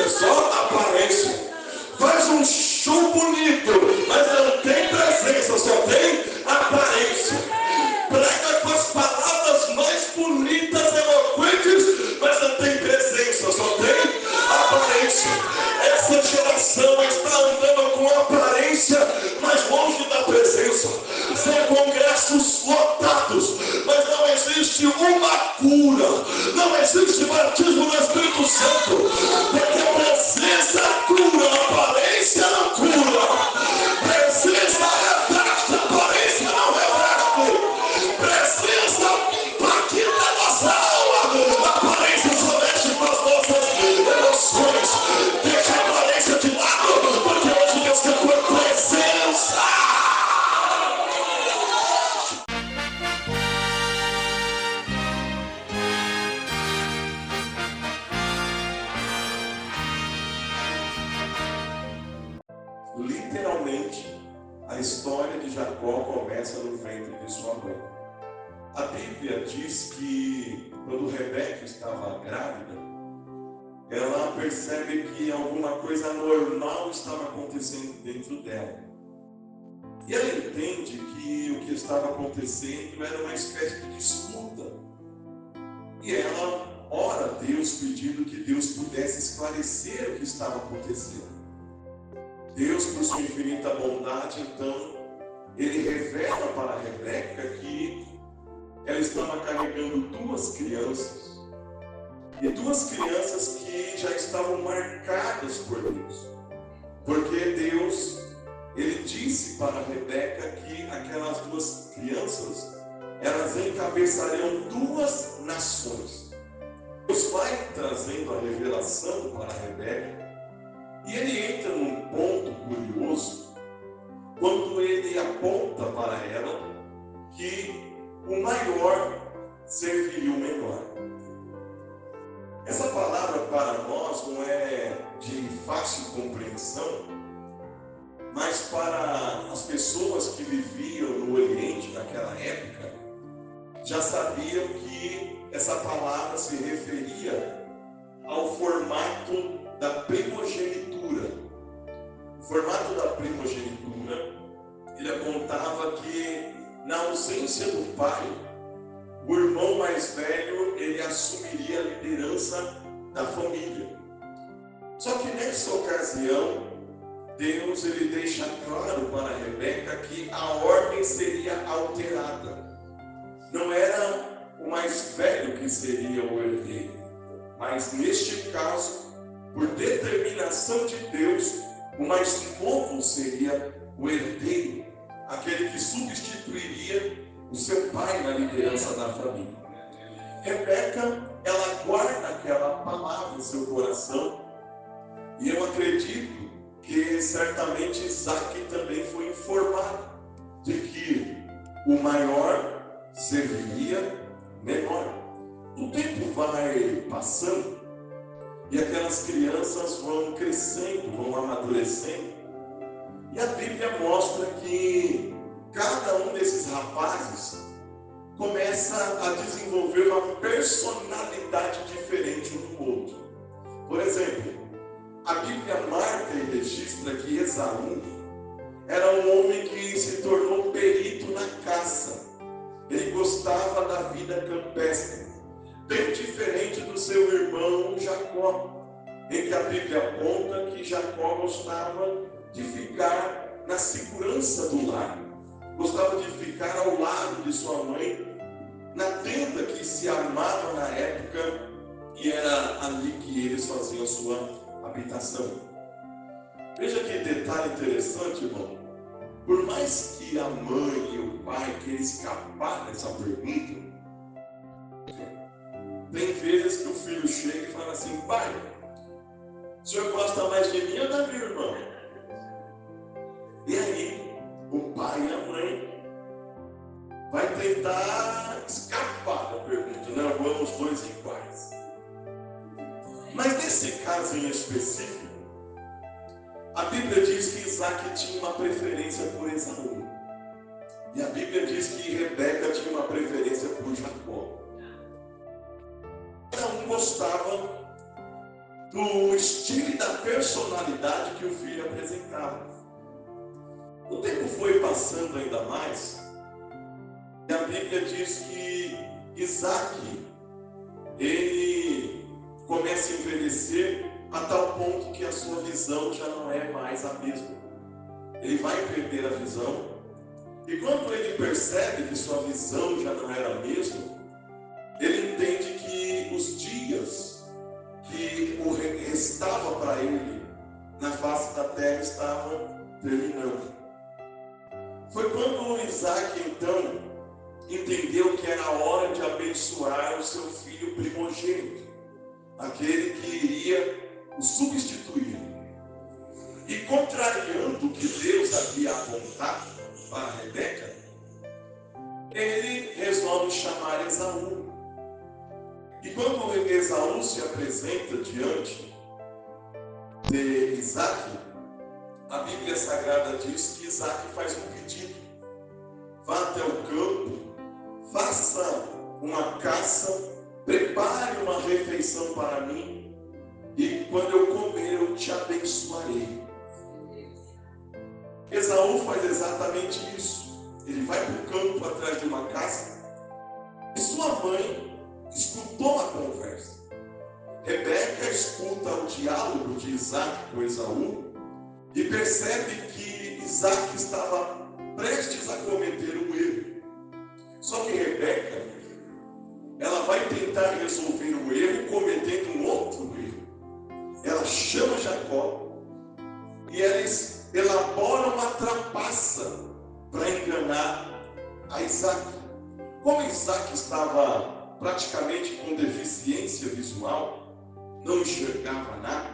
é só aparência. Faz um show bonito, mas não tem presença, só tem aparência. Prega com as palavras mais bonitas, eloquentes, mas não tem presença, só tem aparência. Essa geração está andando com aparência, mas longe da presença. São congressos lotados, mas não existe uma cura, não existe batismo no Espírito Santo, porque a presença cura, a aparência não cura. Presença reverte, a aparência não reverte. Presença impacta a nossa alma, a aparência só mexe com as nossas emoções. Deixa a aparência de lado, porque hoje Deus quer tua presença. Literalmente, a história de Jacó começa no ventre de sua mãe. A Bíblia diz que quando Rebeca estava grávida, ela percebe que alguma coisa anormal estava acontecendo dentro dela. E ela entende que o que estava acontecendo era uma espécie de disputa. E ela ora a Deus pedindo que Deus pudesse esclarecer o que estava acontecendo. Deus, por sua infinita bondade, então, ele revela para Rebeca que ela estava carregando duas crianças. E duas crianças que já estavam marcadas por Deus. Porque Deus, ele disse para Rebeca que aquelas duas crianças, elas encabeçariam duas nações. Deus vai trazendo a revelação para Rebeca. E ele entra num ponto curioso, quando ele aponta para ela que o maior serviria o menor. Essa palavra para nós não é de fácil compreensão, mas para as pessoas que viviam no Oriente naquela época, já sabiam que essa palavra se referia ao formato da primogenitura. O formato da primogenitura, ele apontava que na ausência do pai, o irmão mais velho, ele assumiria a liderança da família. Só que nessa ocasião, Deus, ele deixa claro para Rebeca que a ordem seria alterada. Não era o mais velho que seria o herdeiro, mas neste caso, por determinação de Deus, o mais novo seria o herdeiro, aquele que substituiria o seu pai na liderança da família. Rebeca, ela guarda aquela palavra em seu coração, e eu acredito que certamente Isaac também foi informado de que o maior serviria menor. O tempo vai passando, e aquelas crianças vão crescendo, vão amadurecendo. E a Bíblia mostra que cada um desses rapazes começa a desenvolver uma personalidade diferente um do outro. Por exemplo, a Bíblia marca e registra que Esaú era um homem que se tornou perito na caça. Ele gostava da vida campestre, bem diferente do seu irmão Jacó, em que a Bíblia aponta que Jacó gostava de ficar na segurança do lar, gostava de ficar ao lado de sua mãe, na tenda que se armava na época, e era ali que eles faziam a sua habitação. Veja que detalhe interessante, irmão. Por mais que a mãe e o pai queiram escapar dessa pergunta, tem vezes que o filho chega e fala assim: pai, o senhor gosta mais de mim ou da minha irmã? E aí, o pai e a mãe vai tentar escapar da pergunta. Não, vamos dois iguais. Mas nesse caso em específico, a Bíblia diz que Isaac tinha uma preferência por Esaú. E a Bíblia diz que Rebeca tinha uma preferência por Jacó. Cada um gostava do estilo e da personalidade que o filho apresentava. O tempo foi passando ainda mais, e a Bíblia diz que Isaac, ele começa a envelhecer a tal ponto que a sua visão já não é mais a mesma. Ele vai perder a visão, e quando ele percebe que sua visão já não era a mesma, ele entende que os dias que restava para ele na face da terra estavam terminando. Foi quando Isaac então entendeu que era hora de abençoar o seu filho primogênito, aquele que iria o substituir. E contrariando o que Deus havia apontado para Rebeca, ele resolve chamar Esaú. E quando Esaú se apresenta diante de Isaac, a Bíblia Sagrada diz que Isaac faz um pedido: vá até o campo, faça uma caça, prepare uma refeição para mim, e quando eu comer eu te abençoarei. Esaú faz exatamente isso. Ele vai para o campo atrás de uma caça, e sua mãe escutou a conversa. Rebeca escuta o diálogo de Isaac com Esaú e percebe que Isaac estava prestes a cometer um erro. Só que Rebeca, ela vai tentar resolver o erro cometendo um outro erro. Ela chama Jacó e eles elaboram uma trapaça para enganar a Isaac. Como Isaac estava praticamente com deficiência visual, não enxergava nada,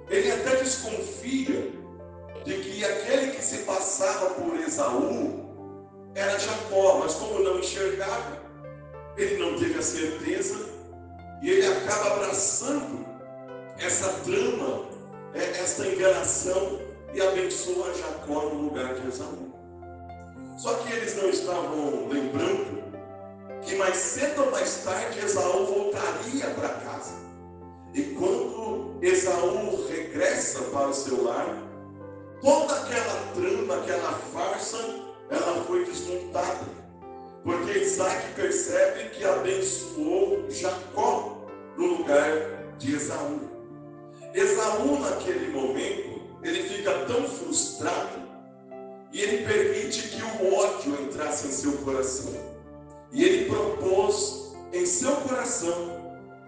ele até desconfia de que aquele que se passava por Esaú era Jacó, mas como não enxergava, ele não teve a certeza e ele acaba abraçando essa trama, essa enganação, e abençoa Jacó no lugar de Esaú. Só que eles não estavam lembrando que mais cedo ou mais tarde Esaú voltaria para casa. E quando Esaú regressa para o seu lar, toda aquela trama, aquela farsa, ela foi desmontada. Porque Isaac percebe que abençoou Jacó no lugar de Esaú. Esaú, naquele momento, ele fica tão frustrado e ele permite que o ódio entrasse em seu coração. E ele propôs em seu coração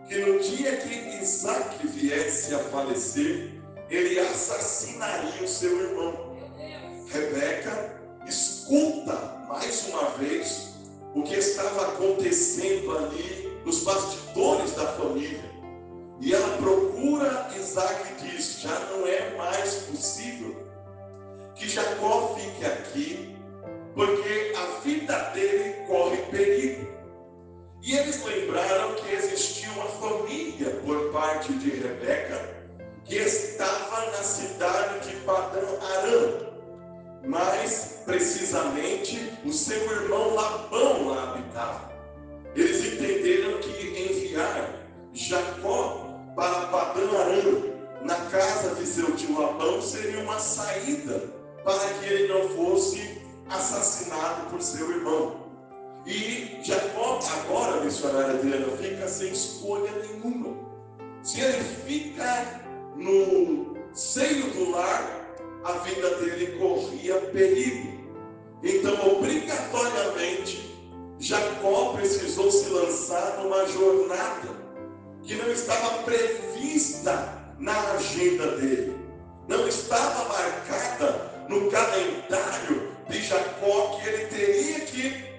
que no dia que Isaac viesse a falecer, ele assassinaria o seu irmão. Rebeca escuta mais uma vez o que estava acontecendo ali nos bastidores da família. E ela procura Isaac e diz: já não é mais possível que Jacó fique aqui, porque a vida dele corre perigo. E eles lembraram que existia uma família por parte de Rebeca que estava na cidade de Padã Arã, mas precisamente o seu irmão Labão lá habitava. Eles entenderam que enviar Jacó para Padã Arã, na casa de seu tio Labão, seria uma saída para que ele não fosse assassinado por seu irmão. E Jacó, agora, missionária Adriana, fica sem escolha nenhuma. Se ele fica no seio do lar, a vida dele corria perigo. Então, obrigatoriamente, Jacó precisou se lançar numa jornada que não estava prevista na agenda dele, não estava marcada no calendário de Jacó, que ele teria que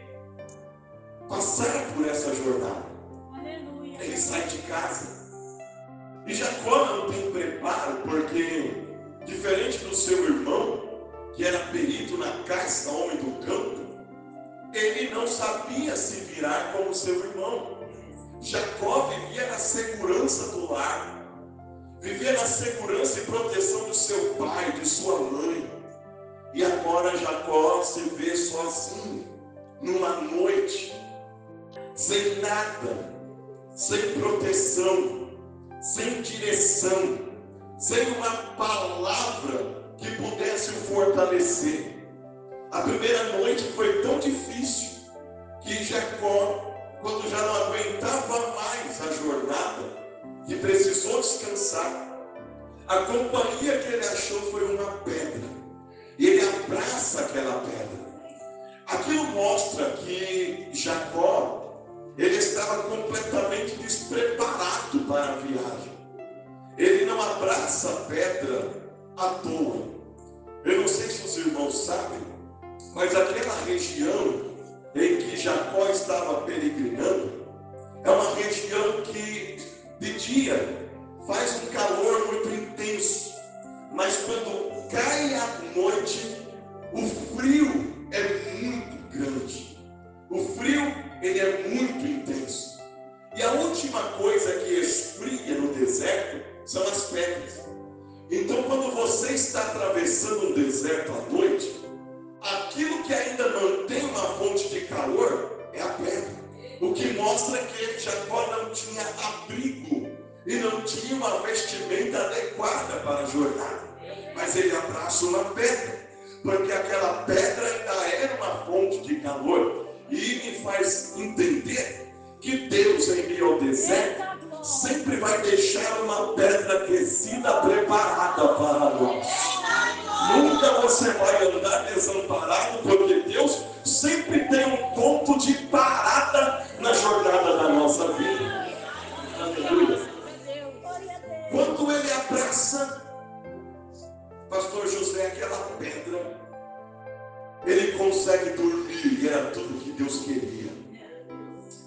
passar por essa jornada. Aleluia. Ele sai de casa e Jacó não tem preparo, porque diferente do seu irmão, que era perito na caça, homem do campo, ele não sabia se virar como seu irmão. Jacó vivia na segurança do lar, vivia na segurança e proteção do seu pai, de sua mãe. E agora Jacó se vê sozinho, numa noite, sem nada, sem proteção, sem direção, sem uma palavra que pudesse o fortalecer. A primeira noite foi tão difícil que Jacó, quando já não aguentava mais a jornada, que precisou descansar, a companhia que ele achou foi uma pedra. E ele abraça aquela pedra. Aquilo mostra que Jacó, ele estava completamente despreparado para a viagem. Ele não abraça a pedra à toa. Eu não sei se os irmãos sabem, mas aquela região em que Jacó estava peregrinando é uma região que de dia faz um calor muito intenso, mas quando cai a noite, o frio é muito grande. O frio, ele é muito intenso. E a última coisa que esfria no deserto são as pedras. Então, quando você está atravessando um deserto à noite, aquilo que ainda mantém uma fonte de calor é a pedra. O que mostra que Jacó não tinha abrigo e não tinha uma vestimenta adequada para a jornada. Mas ele abraça uma pedra, porque aquela pedra ainda era uma fonte de calor. E me faz entender que Deus, em meio ao deserto, sempre vai deixar uma pedra aquecida preparada para nós. Nunca você vai andar desamparado, porque Deus sempre tem um ponto de parada na jornada da nossa vida. Aleluia. Quando ele abraça Pastor José aquela pedra, ele consegue dormir, e era tudo que Deus queria.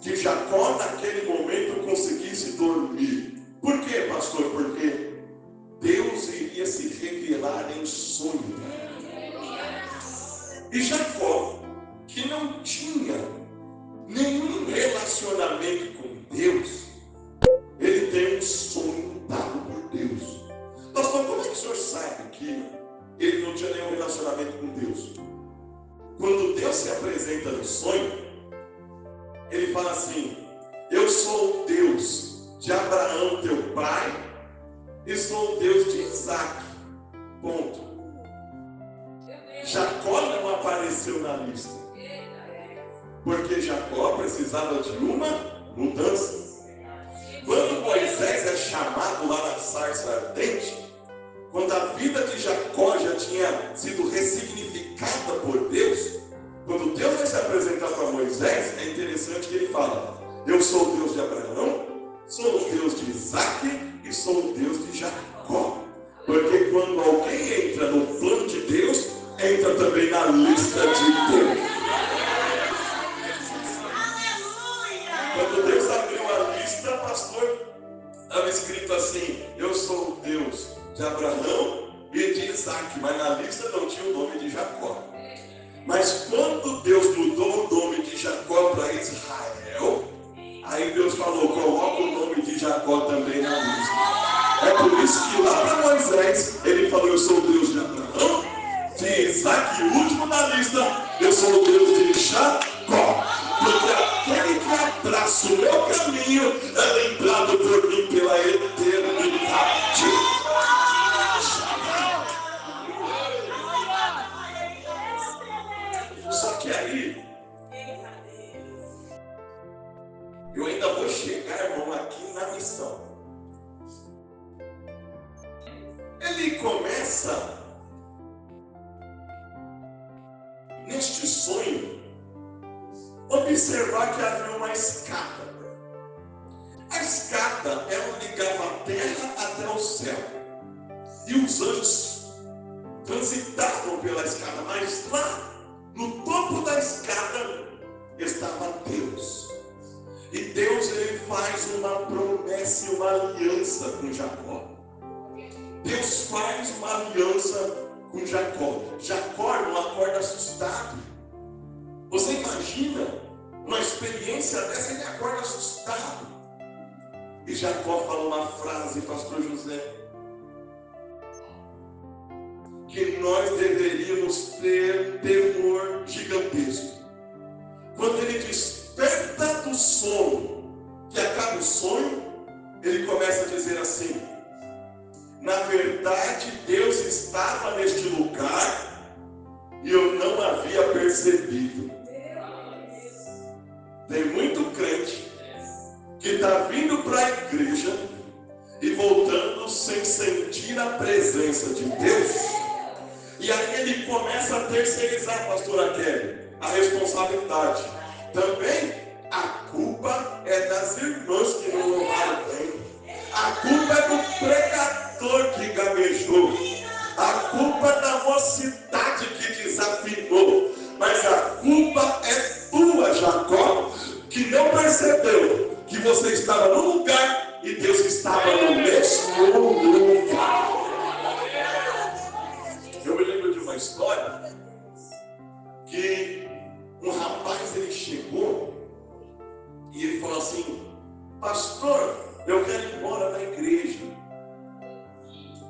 Que Jacó naquele momento conseguisse dormir. Por quê, pastor? Porque Deus iria se revelar em sonho. E Jacó, que não tinha nenhum relacionamento com Deus, ele tem um sonho dado por Deus. Pastor, como é que o senhor sabe que ele não tinha nenhum relacionamento com Deus? Quando Deus se apresenta no sonho, ele fala assim: eu sou o Deus de Abraão, teu pai, e sou o Deus de Isaac. Ponto. Jacó não apareceu na lista, porque Jacó precisava de uma mudança. Quando Moisés é chamado lá na sarça ardente, quando a vida de Jacó já tinha sido ressignificada por Deus, quando Deus vai se apresentar para Moisés, é interessante que ele fala: eu sou o Deus de Abraão, sou o Deus de Isaac e sou o Deus de Jacó. Porque quando alguém entra no plano de Deus, entra também na lista de Deus. Quando Deus abriu a lista, pastor, estava escrito assim: eu sou o Deus de Abraão e de Isaac, mas na lista não tinha o nome de Jacó. Mas quando Deus mudou o nome de Jacó para Israel, aí Deus falou: coloca o nome de Jacó também na lista. É por isso que lá para Moisés ele falou: eu sou o Deus de Abraão, de Isaac, e o último na lista, eu sou o Deus de Jacó. Porque aquele que abraça o meu caminho é lembrado por mim pela eternidade. Só que aí, eu ainda vou chegar, irmão, aqui na missão. Ele começa neste sonho observar que havia uma escada. A escada, ela ligava a terra até o céu. E os anjos transitavam pela escada, mas lá, no topo da escada, estava Deus. E Deus, ele faz uma promessa e uma aliança com Jacó. Deus faz uma aliança com Jacó. Jacó não acorda assustado. Você imagina uma experiência dessa, ele acorda assustado. E Jacó fala uma frase, pastor José, que nós deveríamos ter um temor gigantesco. Quando ele desperta do sono, que acaba o sonho, ele começa a dizer assim: na verdade, Deus estava neste lugar e eu não havia percebido. Tem muito crente que está vindo para a igreja e voltando sem sentir a presença de Deus. E aí ele começa a terceirizar, pastora Kelly, a responsabilidade. Também a culpa é das irmãs que não louvaram bem. A culpa é do pregador que gaguejou. A culpa é da mocidade que desafinou. Mas a culpa é tua, Jacó, que não percebeu que você estava no lugar e Deus estava no mesmo lugar. Eu me lembro de uma história que um rapaz, ele chegou e ele falou assim: pastor, eu quero ir embora da igreja.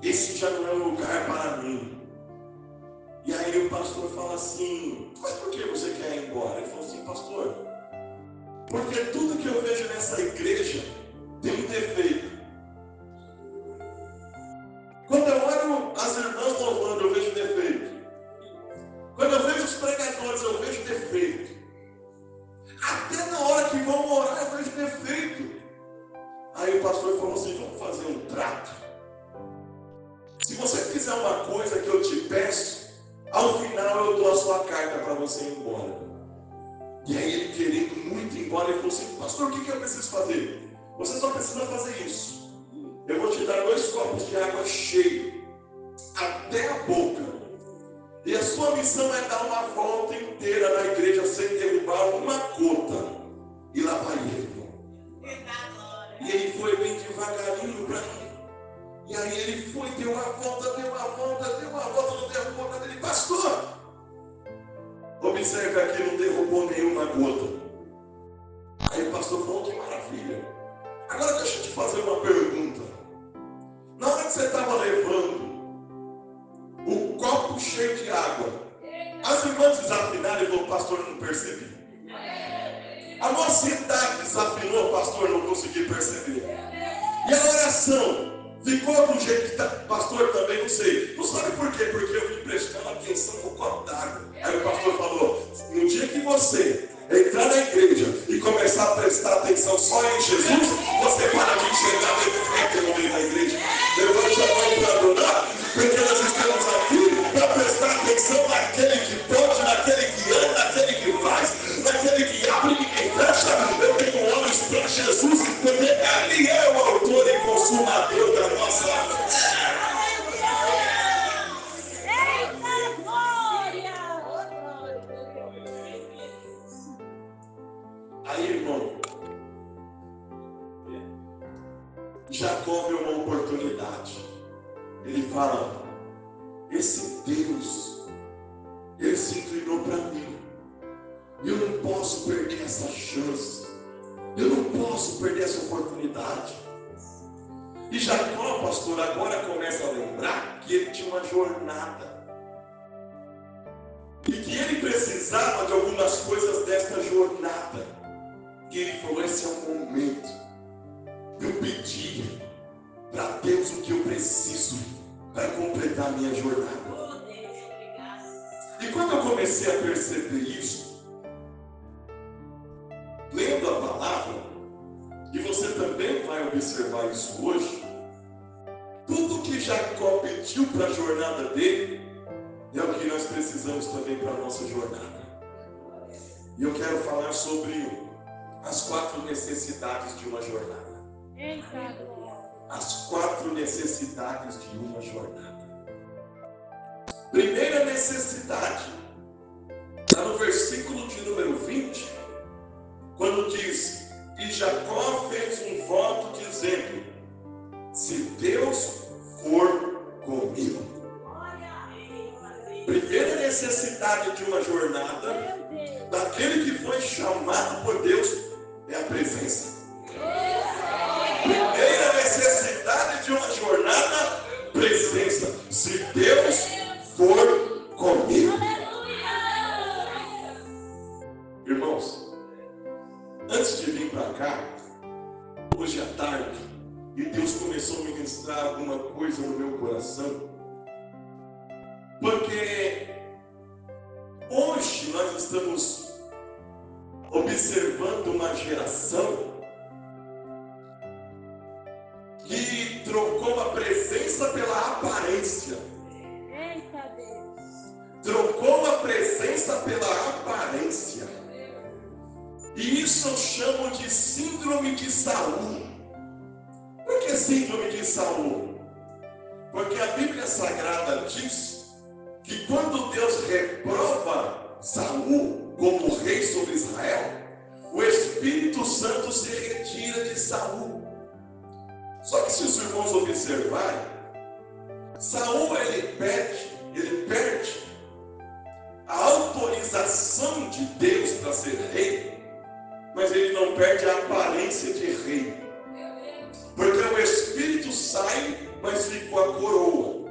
Esse já não é um lugar para mim. E aí o pastor fala assim: mas por que você quer ir embora? Ele falou assim: pastor, porque tudo que eu vejo nessa igreja tem um defeito. Quando eu olho as irmãs louvando, eu vejo defeito. Quando eu vejo os pregadores, eu vejo defeito. Até na hora que vão orar, eu vejo defeito. Aí o pastor falou assim: vamos fazer um trato. Se você fizer uma coisa que eu te peço, ao final eu dou a sua carta para você ir embora. E aí ele querendo muito ir embora, ele falou assim: pastor, o que eu preciso fazer? Você só precisa fazer isso. Eu vou te dar 2 copos de água cheio, até a boca. E a sua missão é dar uma volta inteira na igreja sem derrubar uma gota. E lá vai ele. E ele foi bem devagarinho para mim. E aí ele foi, deu uma volta, não derrubou nada. Ele: pastor, observe aqui, não derrubou nenhuma gota. Aí o pastor falou: que maravilha. Agora deixa eu te fazer uma pergunta. Na hora que você estava levando o copo cheio de água, as irmãs desafinaram e falou: pastor, não percebi. A mocidade desafinou, pastor, não consegui perceber. E a oração ficou do jeito que está, pastor, também não sei. Não sabe por quê? Porque eu vim prestando atenção no copo d'água. Aí o pastor falou: no dia que você entrar na igreja e começar a prestar atenção só em Jesus, você para de enxergar defeito no meio da igreja. Levante a mão para adorar, porque nós estamos aqui para prestar atenção naquele que pode, naquele que anda, naquele que faz, naquele que abre e que fecha. Eu tenho olhos para Jesus, porque Ele é o autor e consumador da nossa fé. Aí, irmão, Jacó viu uma oportunidade. Ele fala: esse Deus, ele se inclinou para mim. Eu não posso perder essa chance. Eu não posso perder essa oportunidade. E Jacó, pastor, agora começa a lembrar que ele tinha uma jornada. E que ele precisava de algumas coisas desta jornada. E ele falou: esse é o momento de eu pedir para Deus o que eu preciso para completar a minha jornada. E quando eu comecei a perceber isso, lendo a palavra, e você também vai observar isso hoje, tudo que Jacó pediu para a jornada dele é o que nós precisamos também para a nossa jornada. E eu quero falar sobre as 4 necessidades de uma jornada. As 4 necessidades de uma jornada. Primeira necessidade, está no versículo de número 20, quando diz: e Jacó fez um voto dizendo: se Deus for comigo. Primeira necessidade de uma jornada, daquele que foi chamado por Deus, é a presença. Primeira necessidade de uma jornada, presença. Se Deus for comigo. Irmãos, antes de vir para cá, hoje à tarde, e Deus começou a ministrar alguma coisa no meu coração. Porque hoje nós estamos observando uma geração que trocou a presença pela aparência. Eita Deus! Trocou a presença pela aparência. E isso eu chamo de síndrome de Saul. Por que síndrome de Saul? Porque a Bíblia Sagrada diz que quando Deus reprova Saul como rei sobre Israel, o Espírito Santo se retira de Saul. Só que se os irmãos observarem, Saul ele perde a autorização de Deus para ser rei, mas ele não perde a aparência de rei. Porque o Espírito sai, mas ficou a coroa.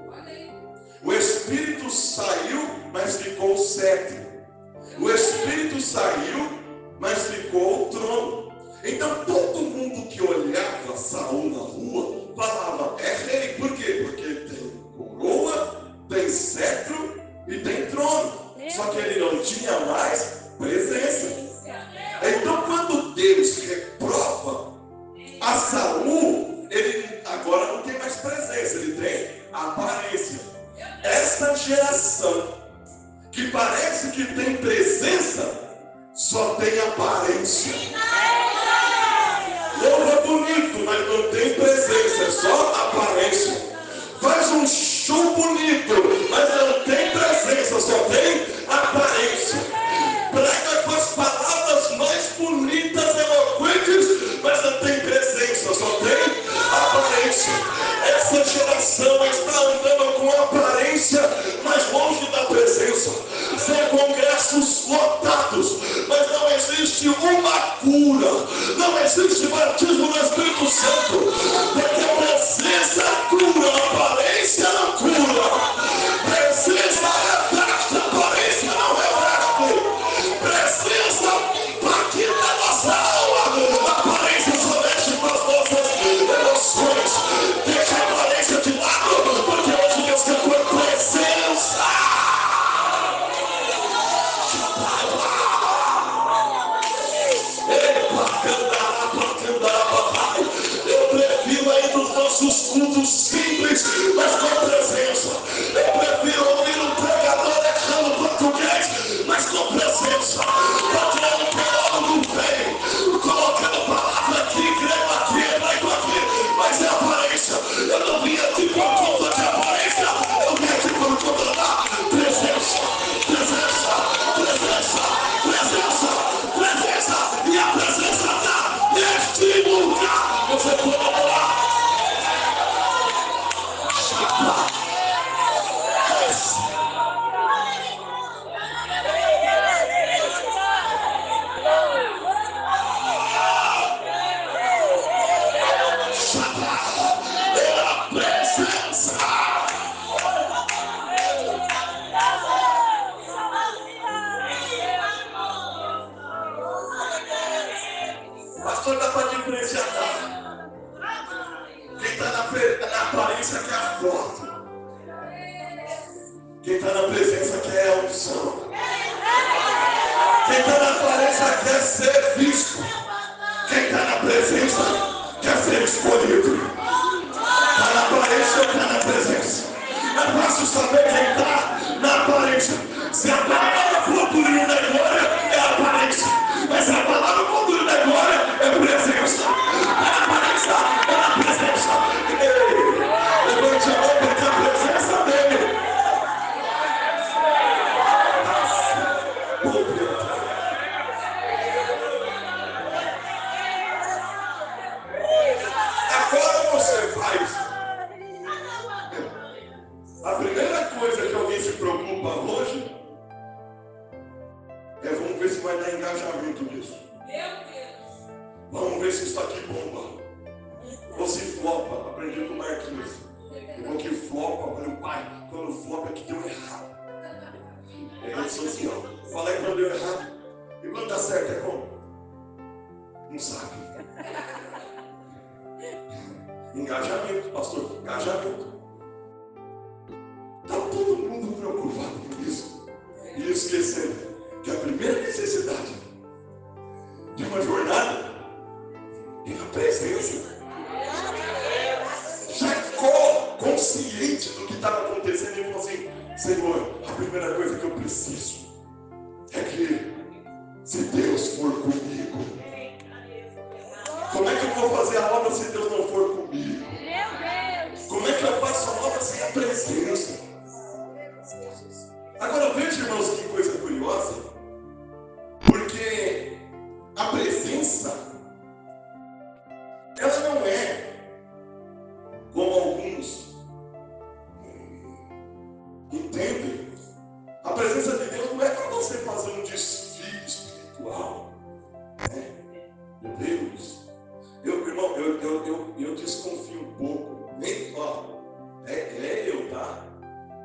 O Espírito saiu, mas ficou o cetro. O Espírito saiu, mas ficou o trono. Então todo mundo que olhava Saul na rua falava, é rei. Por quê? Porque ele tem coroa, tem cetro e tem trono. Só que ele não tinha mais presença. Então quando Deus reprova a Saul, ele agora não tem mais presença, ele tem aparência. Esta geração que parece que tem presença, só tem aparência. Louva bonito, mas não tem presença, é só aparência. Faz um show bonito, mas não tem presença, só tem aparência. Prega com as palavras mais bonitas, eloquentes, mas não tem presença, só tem aparência. Essa geração está andando com aparência, mas longe da presença. São congressos lotados, mas não existe uma cura, não existe batismo no Espírito Santo, porque a presença cura, a aparência não cura. Presença reveste, a aparência não reveste. Presença impacta a nossa alma, a aparência só mexe com as nossas emoções. Deixa a aparência de lado, porque hoje Deus quer por presença. Eu prefiro ainda os nossos cultos simples, mas com presença. Eu prefiro ouvir um pregador errando português, mas com presença. Porque eu não quero algo bem, colocando palavra aqui, grego aqui, hebraico aqui, mas é aparência. Eu não vim aqui por conta de aparência, eu vim aqui por conta da presença. Presença, presença, presença, presença, e a presença está neste lugar. Você pode falar. Pastor, dá para diferenciar. Quem está na aparência quer forte. Quem está na presença quer a unção. Quem está na aparência quer ser visto. Quem está na presença quer ser escolhido. Está na aparência ou está na presença? É fácil saber quem está na aparência. Se a palavra for por ir na glória, é aparência. Mas se a palavra for por ir na glória, é presença. É aparência, é a presença. Ei, levante a mão porque a presença dele. Agora você faz. A primeira coisa que alguém se preocupa hoje é vamos ver se vai dar engajamento nisso. Vamos ver se isso aqui bomba. Ou se flopa. Aprendi com o Marquinhos. O que flopa, meu pai, quando flopa é que deu errado. É rede social. Falei quando deu errado. E quando dá certo é como? Não sabe. Engajamento, pastor, engajamento. Está todo mundo preocupado com isso. E esquecendo que a primeira necessidade de uma jornada é a presença. Jacó, consciente do que estava acontecendo, ele falou assim: Senhor, a primeira coisa que eu preciso é que, se Deus for comigo, como é que eu vou fazer a obra se Deus não for comigo? Como é que eu faço a obra sem a presença? Agora veja, irmãos, que coisa curiosa, porque a presença, ela não é como alguns entendem. A presença de Deus não é para você fazer um desfile espiritual, né? Meu Deus, irmão, eu desconfio um pouco, eu, tá?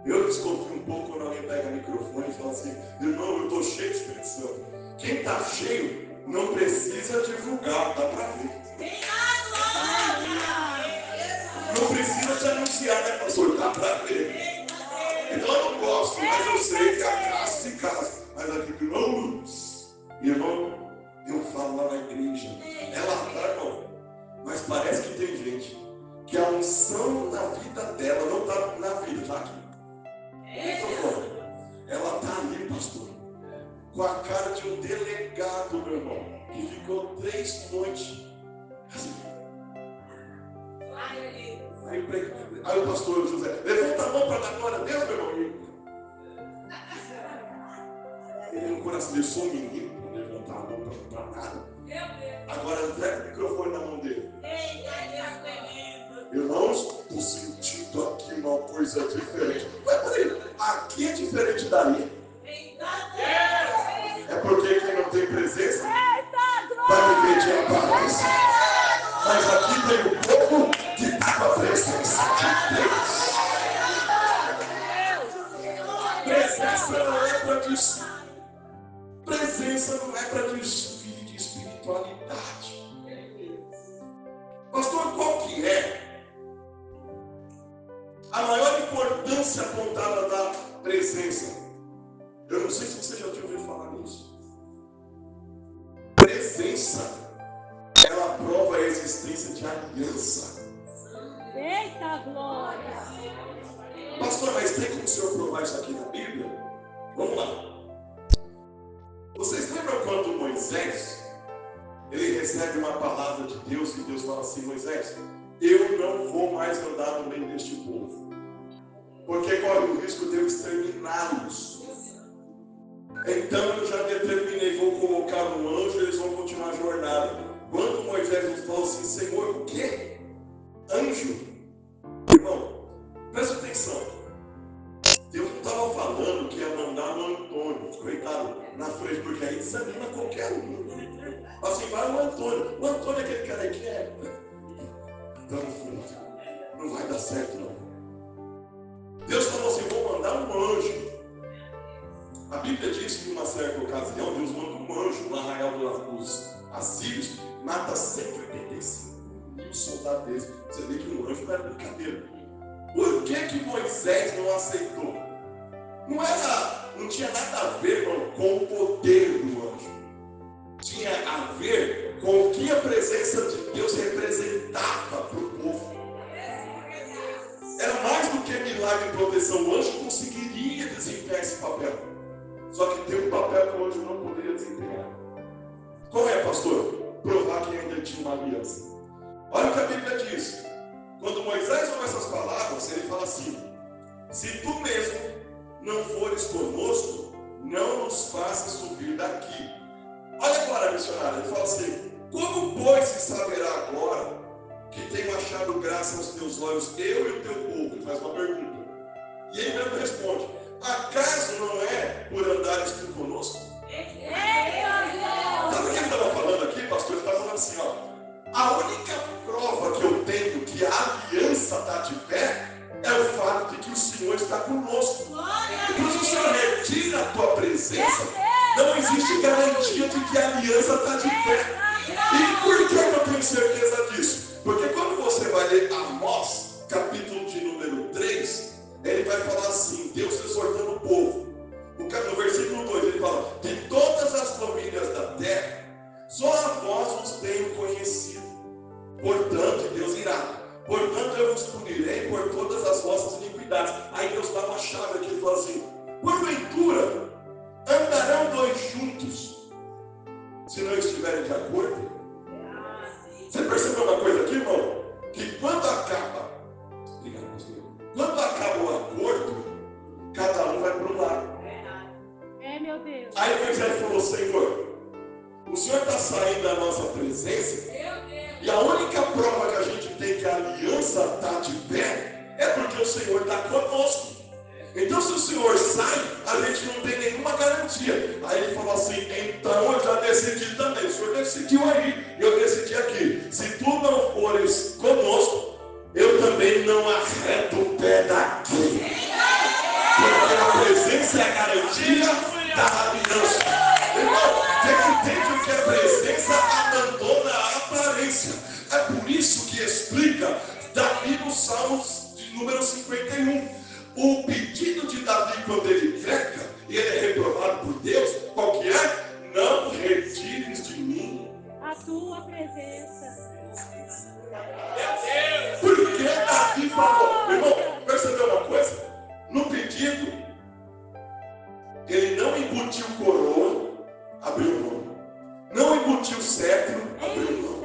Eu desconfio um pouco quando alguém pega o microfone e fala assim: irmão, eu estou cheio de Espírito Santo. Quem está cheio não precisa divulgar, dá para ver. Não precisa te anunciar, né, pastor? Dá para ver. Então eu não gosto, mas eu sei que a casa se casa. Mas aqui, irmão, eu falo lá na igreja, ela tá, irmão. Mas parece que tem gente que a unção na vida dela não está na vida, está aqui. Ela está ali, pastor, com a cara de um delegado, meu irmão, que ficou 3 noites. Aí o pastor José, levanta a mão para dar glória a Deus, meu irmão. Ele no coração dele, sou menino, não levantar a mão para nada. Agora entrega o microfone na mão dele. Irmãos, estou sentindo aqui uma coisa diferente. Mas peraí, aqui é diferente dali. É porque quem não tem presença vai viver de aparência. Mas aqui tem um povo que está com a presença de Deus. Presença não é para desfile. Presença não é para desfile de espiritualidade. Pastor, qual que é a maior importância apontada da presença? Eu não sei se você já tinha ouvido falar nisso. Presença, ela prova a existência de aliança. Eita glória! Pastor, mas tem como o senhor provar isso aqui na Bíblia? Vamos lá. Vocês lembram quando Moisés, ele recebe uma palavra de Deus e Deus fala assim: Moisés, eu não vou mais andar no meio deste povo, porque corre o risco de eu exterminá-los. Então eu já determinei, vou colocar um anjo e eles vão continuar a jornada. Quando Moisés nos falou assim: Senhor, o quê? Anjo? Irmão, presta atenção. Deus não estava falando que ia mandar o Antônio, coitado, na frente, porque aí desanima qualquer um. Assim, vai o Antônio. O Antônio é aquele cara que é. Estamos juntos. Não vai dar certo, não. Deus falou assim: vou mandar um anjo. A Bíblia diz que em uma certa ocasião Deus manda um anjo no arraial dos assírios, mata 185.000 soldados deles. Você vê que um anjo não era brincadeira. Por que Moisés não aceitou? Não tinha nada a ver, irmão, com o poder do anjo. Tinha a ver com o que a presença de Deus representava para o povo. Era mais do que milagre e proteção. O anjo conseguiria desempenhar esse papel. Só que tem um papel que o anjo não poderia desempenhar. Qual é, pastor? Provar que ainda tinha uma aliança. Olha o que a Bíblia diz. Quando Moisés ouve essas palavras, ele fala assim: se tu mesmo não fores conosco, não nos faças subir daqui. Olha agora, missionário, ele fala assim: como, pois, se saberá agora que tenho achado graça aos teus olhos, eu e o teu povo? Ele faz uma pergunta. E ele mesmo responde: acaso não é por andares tu conosco? Sabe o que ele estava falando aqui, pastor? Ele estava falando assim, ó. A única prova que eu tenho que a aliança está de pé é o fato de que o Senhor está conosco. E quando o Senhor retira a tua presença, não existe garantia de que a aliança está de pé. E por que eu tenho certeza disso? Porque quando você vai ler a punirei por todas as vossas iniquidades. Aí Deus dá uma chave aqui e fala assim: porventura andarão dois juntos se não estiverem de acordo? Você percebeu uma coisa aqui, irmão? Que quando acaba o acordo, cada um vai para um lado. Meu Deus. Aí Moisés falou: Senhor, o Senhor está saindo da nossa presença, e a única prova que a gente tem que a aliança está de pé é porque o Senhor está conosco. Então, se o Senhor sai, a gente não tem nenhuma garantia. Aí ele falou assim: então eu já decidi também. O Senhor decidiu aí, eu decidi aqui. Se tu não fores conosco, eu também não arredo o pé daqui. Porque a presença é a garantia da aliança. Irmão, tem que entender que a presença abandona a aparência. É por isso que explica Davi no Salmos de número 51. O pedido de Davi quando ele peca, e ele é reprovado por Deus, qual que é? Não retires de mim a tua presença. Por que Davi falou? Irmão, percebeu uma coisa? No pedido, ele não embutiu coroa, abriu mão. Não embutiu cetro, abriu mão.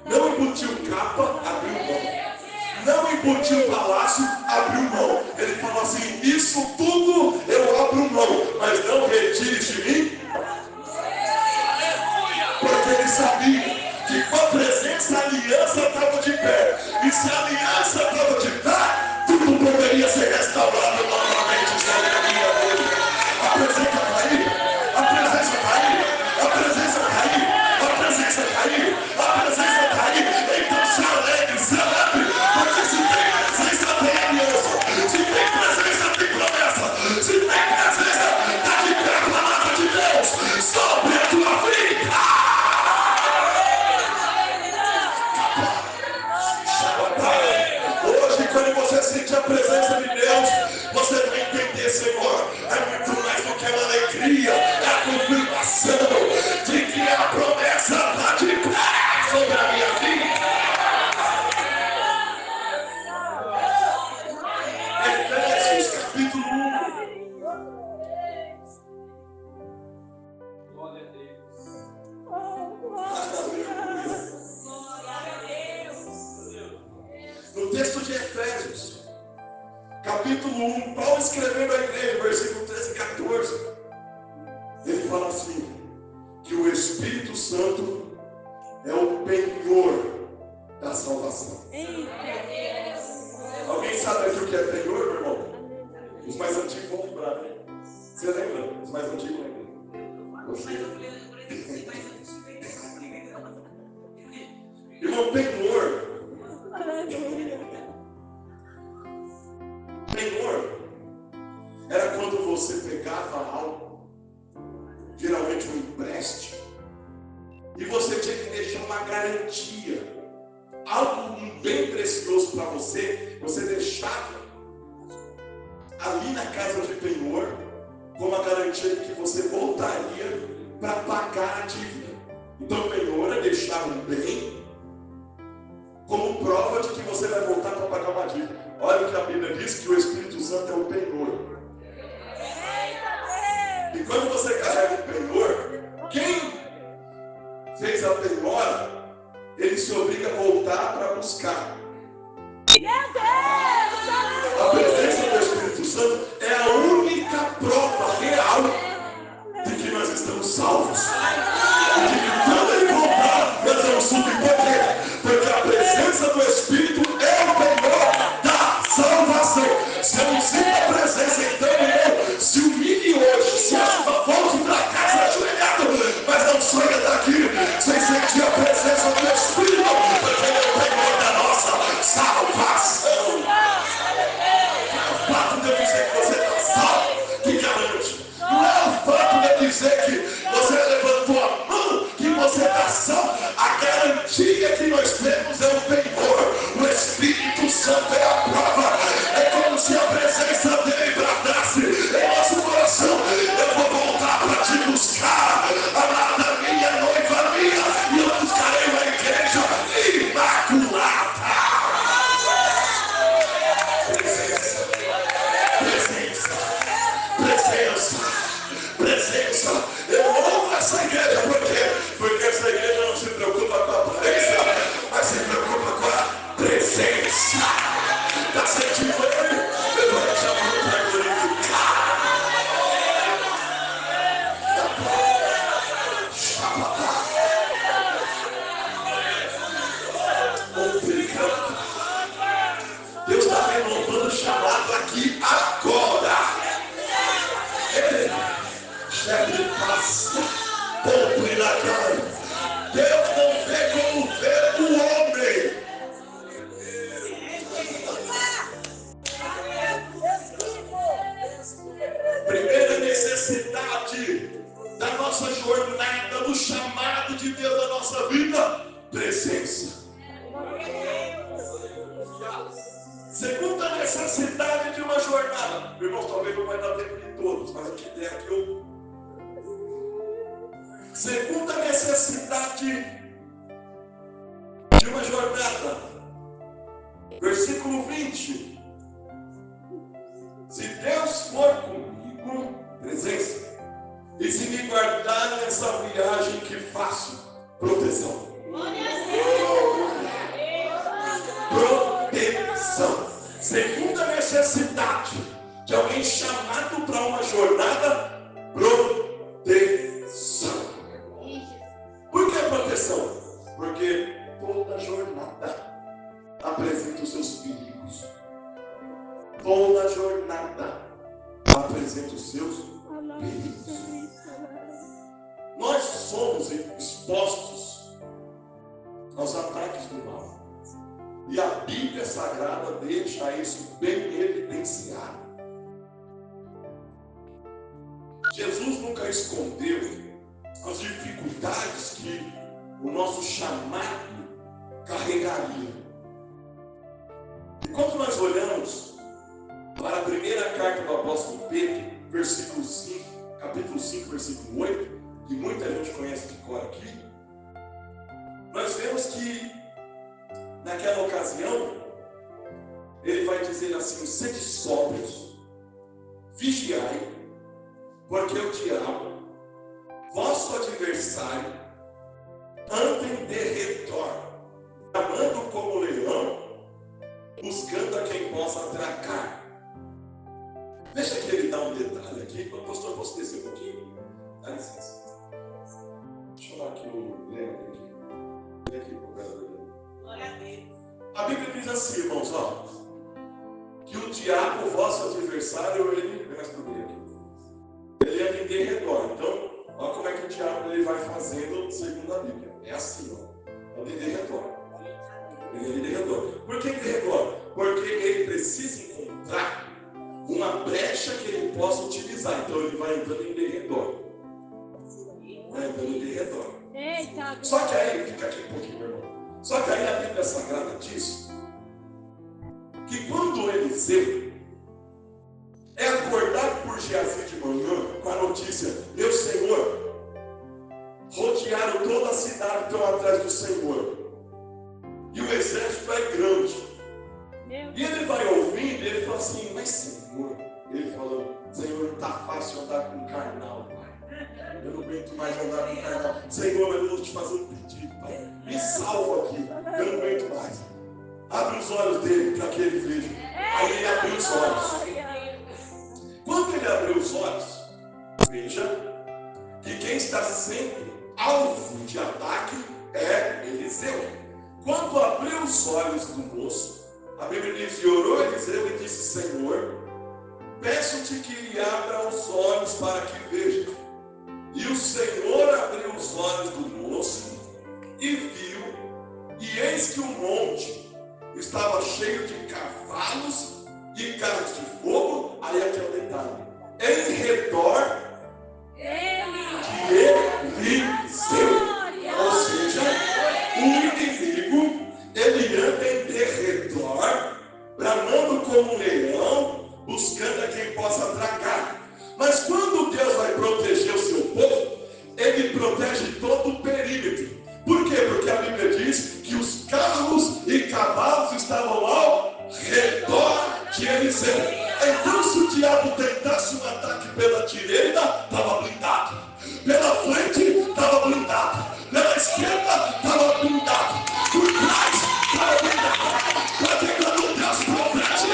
Não embutiu capa, abriu mão. Não embutiu palácio, abriu mão. Ele falou assim: isso tudo eu abro mão, mas não retire de mim. Porque ele sabia que com a presença a aliança estava de pé. E se a aliança estava de pé, tudo poderia ser restaurado novamente sobre a minha vida. A presença está aí, a presença está aí, a presença está aí, a presença está aí, a presença está aí. Então se alegre, celebre. Porque se tem presença, tem aliança. Se tem presença, tem promessa. Se tem presença, está de pé a palavra de Deus sobre a tua vida. Hoje, quando você sentir a presença de Deus, você vai entender, Senhor, é muito mais do que uma alegria, é a confirmação de que a promessa está de pé sobre a minha vida. Efésios capítulo 1. Glória a Deus. No texto de Efésios, capítulo 1, Paulo escrevendo à igreja, versículo 13 e 14, ele fala assim: que o Espírito Santo é o penhor da salvação. Alguém sabe aqui o que é penhor, meu irmão? Os mais antigos vão lembrar, né? Você lembra? Os mais antigos lembram? Você. Irmão, penhor. Penhor era quando você pegava algo, geralmente um empréstimo, e você tinha que deixar uma garantia, algo bem precioso para você, você deixava ali na casa de penhor, como a garantia de que você voltaria para pagar a dívida. Então penhor é deixar um bem como prova de que você vai voltar para pagar uma dívida. Olha o que a Bíblia diz, que o Espírito Santo é o penhor. E quando você carrega o penhor, quem fez a penhora, ele se obriga a voltar para buscar. A presença do Espírito Santo é a única prova real de que nós estamos salvos. E de que quando ele voltar, nós vamos subir. Por quê? Porque a presença do Espírito é o penhor da salvação. Se eu não sinto a presença, então eu se humilhe hoje. Se eu volte para casa ajoelhado, mas não saia daqui sem sentir a presença do Espírito, porque ele é o penhor da nossa salvação. O fato de eu dizer que você está salvo que garante. Não é o fato de eu dizer que você levantou a mão que você está salvo. A garantia que nós temos é o penhor. O Espírito Santo é a prova. É como se a presença dele bradasse em nosso coração: eu vou voltar para te buscar, amada minha, noiva minha, e eu buscarei uma igreja imaculada. incentivou ele, levante a mão para glorificar. Deus está renovando o chamado aqui agora. Chefe passa, compre na cara. Deus não vê como vê o homem. Primeira necessidade da nossa jornada, do chamado de Deus na nossa vida: presença. Segunda necessidade de uma jornada. Irmãos, talvez não vai dar tempo de todos, mas o que der aqui eu. Segunda necessidade de uma jornada. Versículo 20. Se Deus for comigo, presença. E se me guardar nessa viagem que faço, proteção. Proteção. Segunda necessidade de alguém chamado para uma jornada: proteção. Por que proteção? Porque toda jornada apresenta os seus perigos. Toda jornada apresenta os seus perigos. Nós somos expostos aos ataques do mal. E a Bíblia Sagrada deixa isso bem evidenciado. Jesus nunca escondeu as dificuldades que o nosso chamado carregaria. E quando nós olhamos para a primeira carta do apóstolo Pedro, versículo 5, capítulo 5, versículo 8, que muita gente conhece de cor aqui, nós vemos que naquela ocasião ele vai dizer assim: sede sóbrios, vigiai, porque o diabo, vosso adversário, anda em derredor, bramando como leão, buscando a quem possa atracar. Deixa que ele dá um detalhe aqui. Pastor, posso descer um pouquinho? Dá licença. Deixa eu chamar aqui o Leandro aqui. Vem aqui pro Leandro. Glória a Deus. A Bíblia diz assim, irmãos, ó, que o diabo, vosso adversário, ele anda em derredor. Então, olha como é que o diabo ele vai fazendo segundo a Bíblia. É assim, ó. Anda em derredor. Ele anda em derredor. Por que em derredor? Porque ele precisa encontrar uma brecha que ele possa utilizar. Então ele vai andando em derredor. Vai andando em derredor. Eita, Só que aí, fica aqui um pouquinho, meu irmão. Só que aí a Bíblia Sagrada diz que quando Eliseu é acordado por Geazi de manhã com a notícia: meu Senhor, rodearam toda a cidade, estão atrás do Senhor. E o exército é grande. E ele vai ouvindo e ele fala assim: mas Senhor, ele falou: Senhor, não está fácil andar com carnal, Pai. Eu não aguento mais andar com carnal. Senhor, eu vou te fazer um pedido, Pai. Me salva aqui, eu não aguento mais. Abre os olhos dele para que ele veja. Aí ele abriu os olhos. Quando ele abriu os olhos, veja que quem está sempre alvo de ataque é Eliseu. Quando abriu os olhos do moço, a Bíblia diz: e orou Eliseu e disse: Senhor, peço-te que lhe abra os olhos para que veja. E o Senhor abriu os olhos do moço e viu, e eis que o monte estava cheio de cavalos e carros de fogo. Aí aqui é o detalhe: em redor de Eliseu. Ou seja, o inimigo, ele anda em derredor, bramando como um leão, buscando a quem possa tragar. Mas quando Deus vai proteger o seu povo, ele protege todo o perímetro. Por quê? Porque a Bíblia diz que os carros e cavalos estavam ao redor de Eliseu. Então, se o diabo tentasse um ataque pela direita, estava blindado. Pela frente, estava blindado. Pela esquerda, estava blindado. Por trás, estava blindado. Para que quando Deus protege,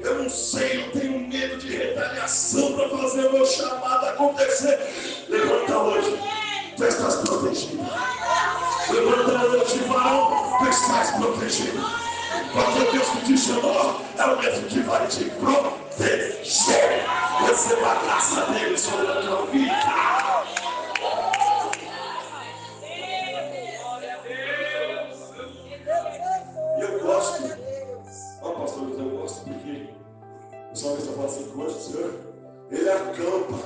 Eu não sei, eu tenho medo de retaliação para fazer o meu chamado acontecer. Levanta hoje, tu estás protegido. Levanta hoje, varão, tu estás protegido. Porque Deus que te chamou é o mesmo que vai te proteger. Receba a graça dele sobre a tua vida. E eu gosto, pastor, eu gosto porque o salmista fala assim: hoje o Senhor, ele acampa.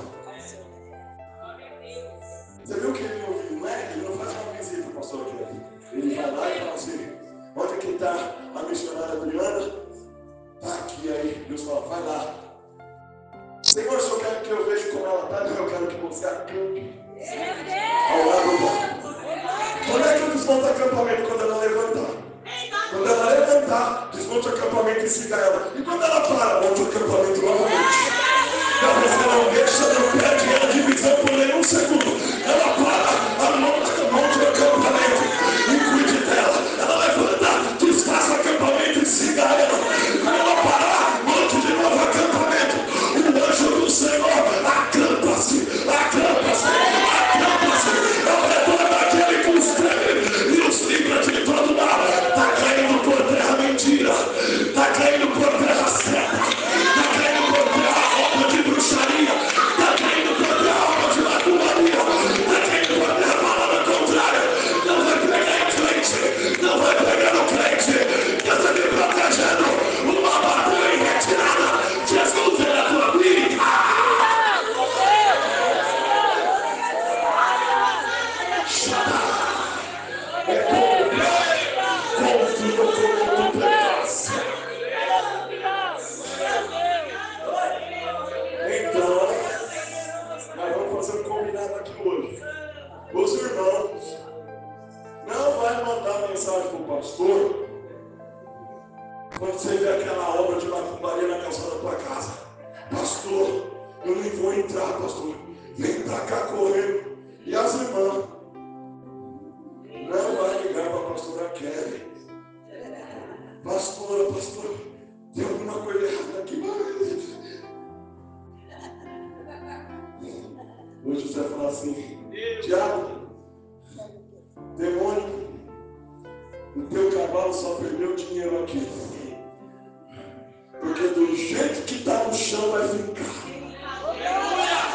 Você viu que ele não faz uma visita, pastor, aqui. Ele vai lá e fala assim: onde que está a missionária Adriana? Está aqui. Aí Deus fala: vai lá. Senhor, se eu quero que eu veja como ela está, eu quero que você acampe ao lado dela. Quando é que eu desmonto o acampamento? Quando ela levantar. Quando ela levantar, desmonte o acampamento e siga ela. E quando ela para, monte o acampamento novamente. Você não deixa, não perde a divisão por nenhum segundo. Ela para, monte o acampamento e cuide dela. Ela levanta, desfaça o acampamento e siga ela. Quando ela parar, monte de novo o acampamento. O anjo do Senhor acampa-se, acampa-se, acampa-se ao redor daquele que os teme e os livra de todo mal. Está caindo por terra mentira, está caindo por terra certa, está caindo por terra roupa de bruxaria, está caindo por terra roupa de macumbaria, está caindo por terra palavra contrária. Não vai pegar em crente, não vai pegar no crente. Deus está me protegendo, uma batalha em retirada. Jesus é a tua vida. Então, nós vamos fazer um combinado aqui hoje. Os irmãos não vai mandar mensagem para o pastor quando você vê aquela obra de macumbaria na calçada da tua casa. Pastor, eu nem vou entrar, pastor. Vem pra cá correndo. E as irmãs não vai ligar para a pastora Kelly. Pastora, tem alguma coisa errada aqui. Hoje você vai falar assim: diabo, demônio, o teu cavalo só perdeu dinheiro aqui. Porque do jeito que está no chão vai ficar.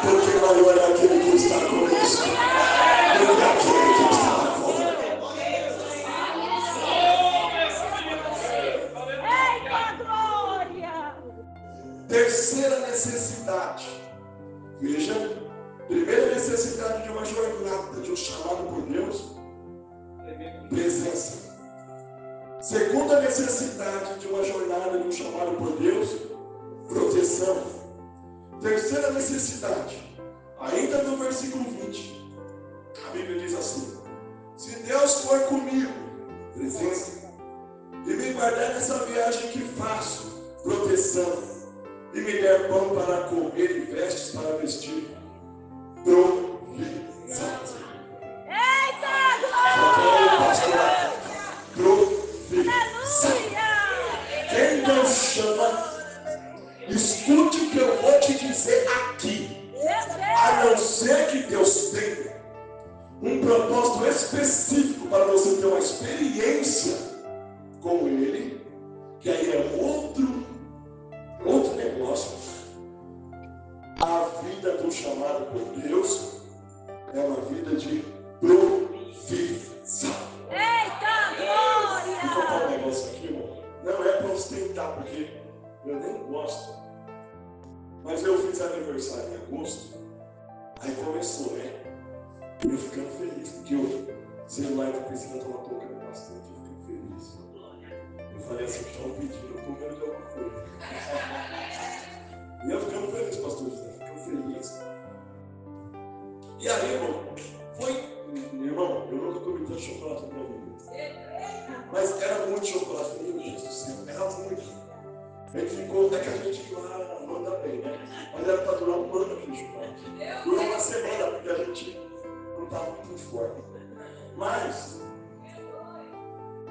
Porque maior é aquele que está conosco do que aquele que está lá fora. Eita glória! Terceira necessidade. Veja, primeira necessidade de uma jornada, de um chamado por Deus: presença. Segunda necessidade de uma jornada, de um chamado por Deus: proteção. Terceira necessidade, ainda no versículo 20, a Bíblia diz assim: se Deus for comigo, presença, e me guardar nessa viagem que faço, proteção, e me der pão para comer e vestes para vestir, provisão. Eita glória! Provisão. Quem Deus chama, escute o que eu vou te dizer aqui. A não ser que Deus tenha um propósito específico para você ter uma experiência com Ele, que aí é outro negócio. A vida do chamado por Deus é uma vida de provisão. Eita glória! Vou contar um negócio aqui, irmão. Não é para ostentar, porque eu nem gosto. Mas eu fiz aniversário em agosto. Aí começou, né? E eu ficando feliz, porque o celular da Priscila estava tocando bastante. Eu fiquei feliz. Eu falei assim: estão pedindo, eu estou vendo de alguma coisa. E eu ficando feliz, pastor José. Ficando feliz. E aí, irmão, eu nunca comi tanto chocolate na minha vida. Mas era muito chocolate, meu Deus do céu, era muito. A gente ficou, até que a gente lá manda bem, né? Mas era para durar um ano aquele chocolate. Durou uma semana, porque a gente não estava muito forte. Mas,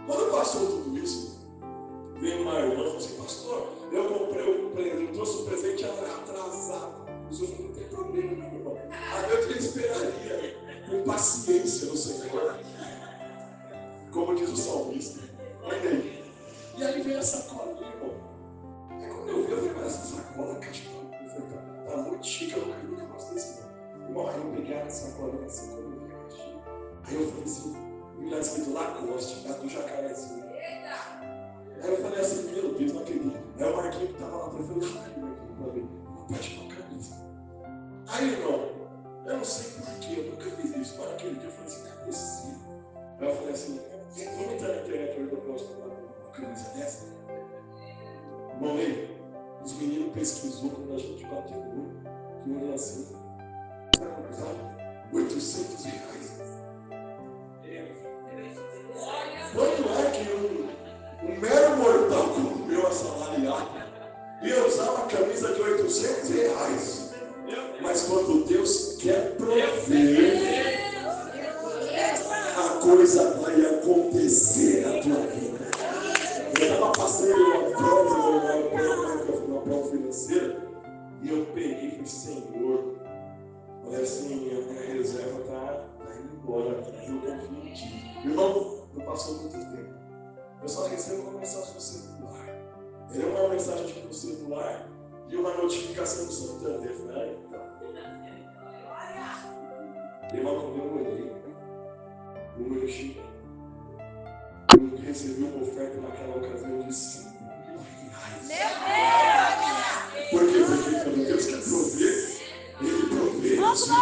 quando passou tudo isso, veio uma irmã e falou assim: pastor, eu comprei como diz o salmista. Olha aí. E aí veio a sacolinha, irmão. Aí quando eu vi, eu falei, mas essa sacola, caixa, tá muito chique, eu nunca gostei desse não. Irmão, aí eu peguei a sacolinha assim, quando eu vi a caixinha. Aí eu falei assim, vi lá escrito Lacoste, da do jacarezinho. Aí eu falei assim, meu Deus, não acredito. Aí o Marquinhos que tava lá atrás, eu falei, ai, Marquinhos, pra mim, uma parte de uma camisa. Aí, irmão, eu não sei porquê, eu nunca fiz isso, mas naquele dia eu falei assim, não é possível. Aí eu falei assim, vamos entrar na internet, eu gosto de uma camisa dessa. Irmão, aí, os meninos pesquisou quando a gente bateu no olho, que eu olhei assim, sabe quanto sabe? R$800. Quanto é que um mero mortal como meu assalariado ia usar uma camisa de R$800? Mas quando Deus quer prover, a coisa vai acontecer na tua vida. Eu estava passando uma prova financeira e eu peguei e falei, Senhor, olha assim, a minha reserva está indo embora, eu confio em Ti. Irmão, não passou muito tempo. Eu só recebo uma mensagem no celular. Era uma mensagem aqui no celular e uma notificação do Santander. Eu falei, ai, tá. Irmão, quando eu olhei, o número chegou. Eu recebi uma oferta naquela ocasião de R$5.000. Por quê? Porque quando Deus quer prover, Ele provê. Um dia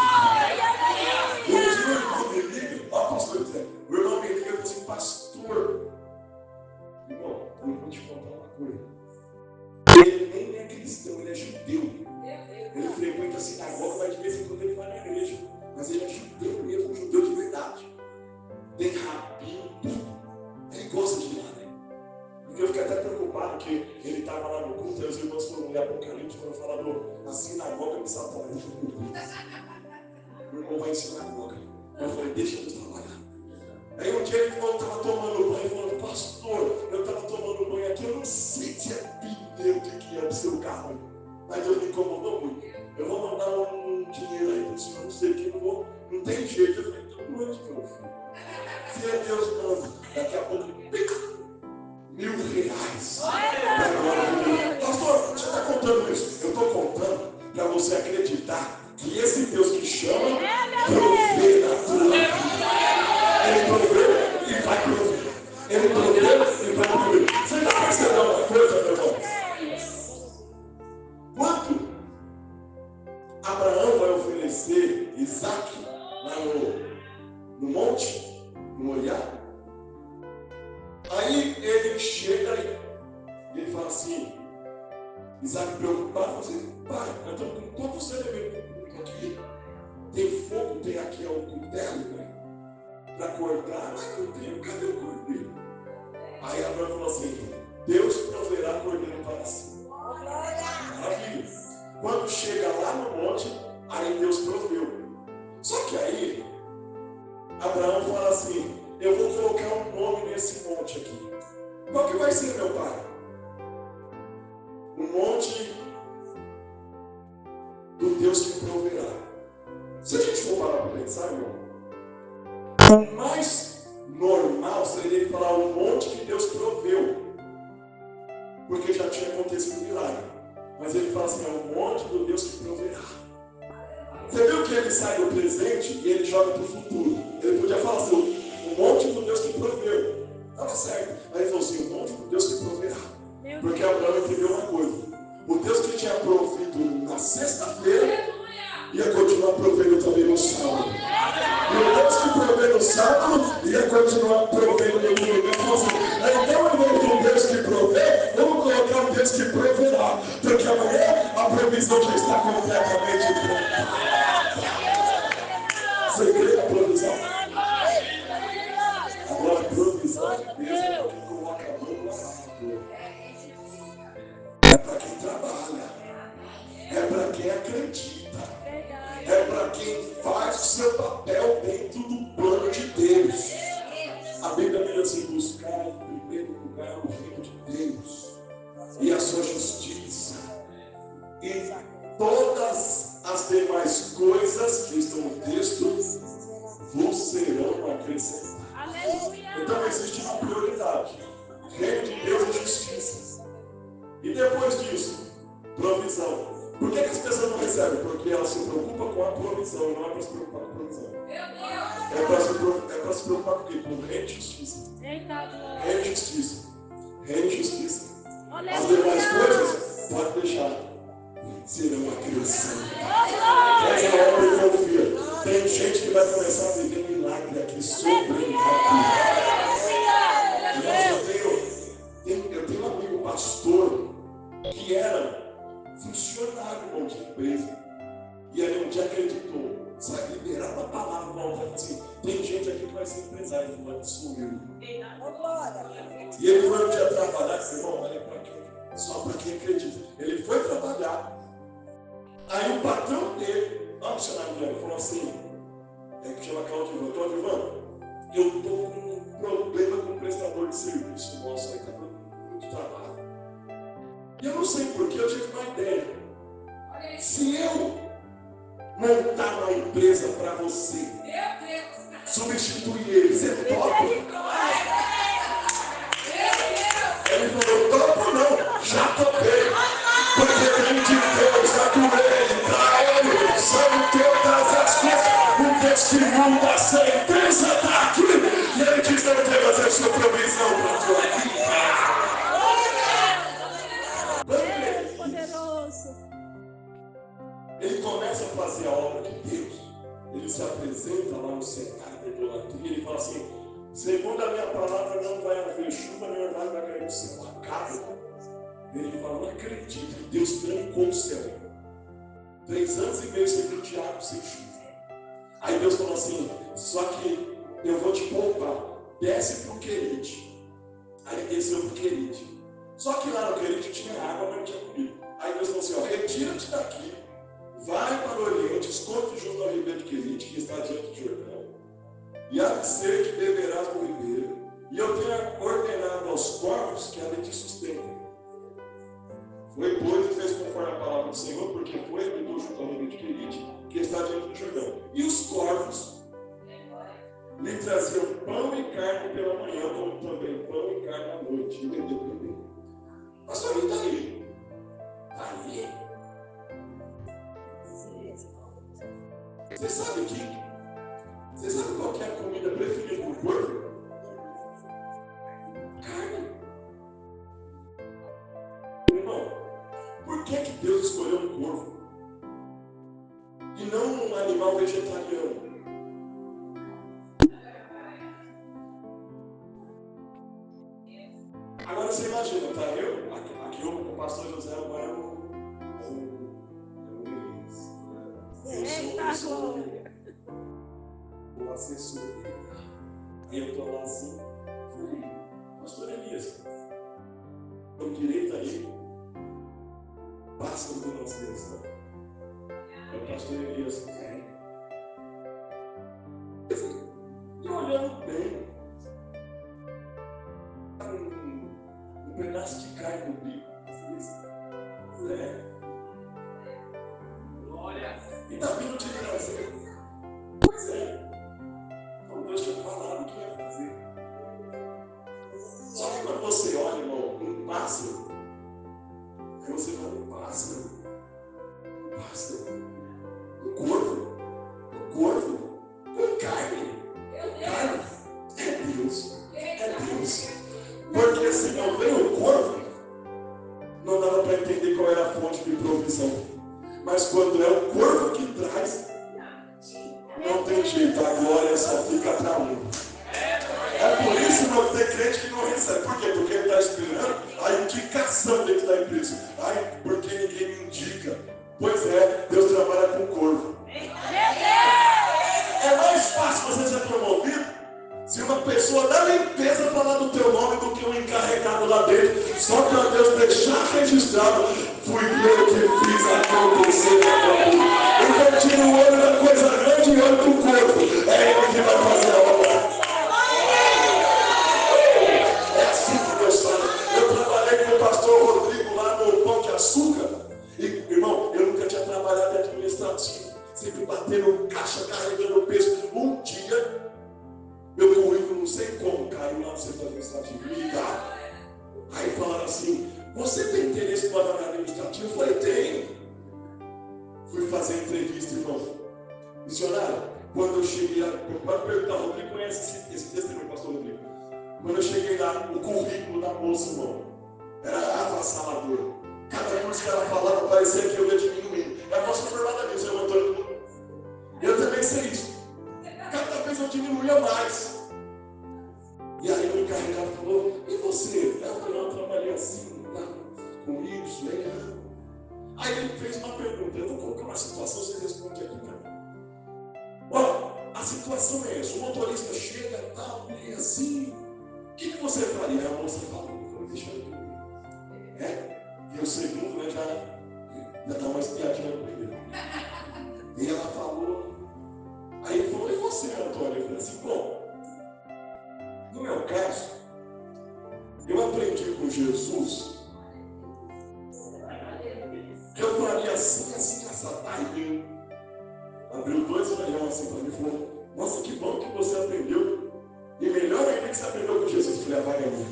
o irmão me liga, ó, pastor Zé, o irmão me liga e eu disse, pastor, irmão, eu vou te contar uma coisa. Ele nem é cristão, ele é judeu. Ele frequenta a sinagoga, mas de vez em quando ele vai na igreja. Mas ele é judeu mesmo, judeu de verdade. Tem rabino, ele gosta de ir lá, né? Porque eu fiquei até preocupado que ele estava lá no culto, e os irmãos foram ler Apocalipse, quando falaram da sinagoga de Satanás. O irmão vai em sinagoga. Eu falei, deixa ele trabalhar. Aí um dia ele falou, eu estava tomando banho, e falou, pastor, eu estava tomando banho aqui, eu não sei se é pneu que é do seu carro, mas Deus me incomodou muito. Eu vou mandar um dinheiro aí para o senhor, não sei o que, não tem jeito. Eu falei, então mande, meu filho. Se é Deus, manda. Daqui a pouco, R$1.000. Pastor, você está contando isso? Eu estou contando para você acreditar que esse Deus que chama, provê na tua vida. Ele proveu e vai prover. Ele proveu e vai prover. Você está percebendo uma coisa, meu irmão? Quando Abraão vai oferecer Isaac lá no monte, no Moriá, aí ele chega e ele fala assim, Isaac preocupado, fala assim, pai, nós estamos com todos os elementos aqui, tem fogo, tem aqui o cutelo, né, para cortar, mas não tem, cadê o cordeiro? Aí Abraão falou assim, Deus proverá cordeiro para si. Maravilha. Quando chega lá no monte, aí Deus proveu. Só que aí, Abraão fala assim, eu vou colocar um nome nesse monte aqui. Qual que vai ser, meu pai? O monte do Deus que proverá. Se a gente for parar para pensar, irmão, o mais normal seria ele falar o monte que Deus proveu, porque já tinha acontecido um milagre. Mas ele fala assim, é o monte do Deus que proverá. Você viu que ele sai do presente e ele joga para o futuro. Ele podia falar assim, o monte do Deus que proveu. Estava certo. Aí ele falou assim, o monte do Deus que proverá. Porque Abraão entendeu uma coisa. O Deus que tinha provido na sexta-feira ia continuar provendo também no sábado. E o Deus que provê no sábado ia continuar provendo no domingo. Então, ao invés de um Deus que provê, vamos colocar um Deus que proverá. Porque amanhã a provisão já está completamente pronta. Você crê na provisão? Agora, a provisão de Deus é para quem coloca a mão no arado. É para quem trabalha. É para quem acredita. É para quem faz o seu papel dentro do plano de Deus. A Bíblia diz assim, buscar em primeiro lugar o reino de Deus e a sua justiça. E todas as demais coisas que estão no texto vos serão acrescentadas. Aleluia. Então existe uma prioridade. Reino de Deus e justiça. E depois disso, provisão. Por que as pessoas não recebem? Porque elas se preocupam com a provisão, não é para se preocupar com a provisão. É para se preocupar com o quê? Com reino e justiça. Eita, glória. Reino e justiça. Reino e justiça. As Aleluia. demais coisas, pode deixar. Serão acrescentadas. Oh, Essa glória. é a obra e confia. Tem gente que vai começar a viver milagre aqui sobrenatural. Eu tenho um amigo pastor que era funcionário de uma empresa. E aí um dia acreditou, sabe, liberar uma palavra nova assim. Tem gente aqui que vai ser empresário, não vai sou eu. E ele foi um dia trabalhar, disse, irmão, olha para quê? Só para quem acredita. Ele foi trabalhar. Aí o patrão dele, lá no funcionário dele, falou assim, que chama Claudio Ivan, eu estou com um problema com o prestador de serviço nosso aí, está dando muito trabalho. E eu não sei porquê, eu tive uma ideia. Se eu montar uma empresa para você, substituir ele, você topa? Ele falou, topo não, já topei. Porque vem de Deus, a doer, para ele, são todas as coisas. O testemunho dessa empresa está aqui. E ele diz, eu tenho que fazer sua provisão para a tua vida. Deus poderoso. Ele começa a fazer a obra de Deus. Ele se apresenta lá no cenário da idolatria. Ele fala assim, segundo a minha palavra, não vai haver chuva, nem orvalho vai cair no céu. Acaba. Ele fala, não acredito. E Deus trancou o céu. 3 anos e meio sem Tiago, sem chuva. Aí Deus falou assim, só que eu vou te poupar. Desce para o Querite. Aí ele desceu para o Querite. Só que lá no Querite tinha água, mas não tinha comida. Aí Deus falou assim, ó, retira-te daqui. Vai para o Oriente, esconde junto ao ribeiro de Querite, que está diante do Jordão. E há de ser que beberás do ribeiro. E eu tenho ordenado aos corvos que ali te sustentem. Foi, pois, e fez conforme a palavra do Senhor, porque foi e habitou junto ao ribeiro de Querite, que está diante do Jordão. E os corvos lhe traziam pão e carne pela manhã, como também pão e carne à noite. E bebeu do ribeiro. Pastor, ele está aí. Está aí. Você sabe qual que é a comida preferida do corpo? Carne. Irmão, por que Deus escolheu um corvo e não um animal vegetariano? Agora você imagina, tá? Aqui o pastor José agora é o assessor dele. Aí eu estou lá assim, falei, pastor Elias, eu direito aí, passa da nossa direção. Aí o pastor Elias, e olhando bem, um pedaço de carne no bico. Glória! E está vindo te trazer. Pois é. Então Deus tinha falado o que ia fazer. Só que quando você olha, irmão, um pássaro, aí você fala, um pássaro, um corvo, com carne. Carne é Deus. Porque se não vem o corvo, não dava para entender qual era a fonte de provisão. Mas quando é o corvo que traz, não tem jeito, a glória só fica para um. É por isso que não tem crente que não recebe. Por quê? Porque ele está esperando a indicação dentro da empresa. Ai, porque ninguém me indica. Pois é, Deus trabalha com corvo. É mais fácil você ser promovido se uma pessoa da limpeza falar do teu nome do que um encarregado lá dentro. Só para Deus deixar registrado, fui eu que fiz acontecer. Então tira o olho da coisa grande e olho do corpo. É ele que vai fazer a obra. É assim que Deus fala. Eu trabalhei com o pastor Rodrigo lá no Pão de Açúcar. E, irmão, eu nunca tinha trabalhado em administrativo. Sempre batendo caixa, carregando peso. Um dia, meu currículo, não sei você tem interesse para vaga administrativa? Eu falei, tenho. Fui fazer entrevista, irmão. Missionário, quando eu cheguei lá, pode perguntar, o Rodrigo conhece esse testemunho, pastor Rodrigo. Quando eu cheguei lá, o currículo da moça, irmão, era avassalador. Cada coisa que ela falava parecia que eu ia diminuindo. É a moça formada nisso, eu Antônio. Eu também sei isso. Cada vez eu diminuía mais. E aí o encarregado falou, e você? Eu falei, eu trabalhei assim, lá, com isso, legal. Aí ele fez uma pergunta, eu vou colocar uma situação, você responde aqui para mim. Ó, a situação é essa, o motorista chega, tal, e assim, o que você faria? A moça falou, eu falei, deixa eu ver. E o segundo, né, já dá uma espiadinha no primeiro. E ela falou, aí ele falou, e você, Antônio? Eu falei assim, bom, no meu caso, eu aprendi com Jesus que eu faria assim, essa tainha. Abriu 2 olhão assim para mim e falou, nossa, que bom que você aprendeu. E melhor ainda que você aprendeu com Jesus. Eu falei, a vaga é minha.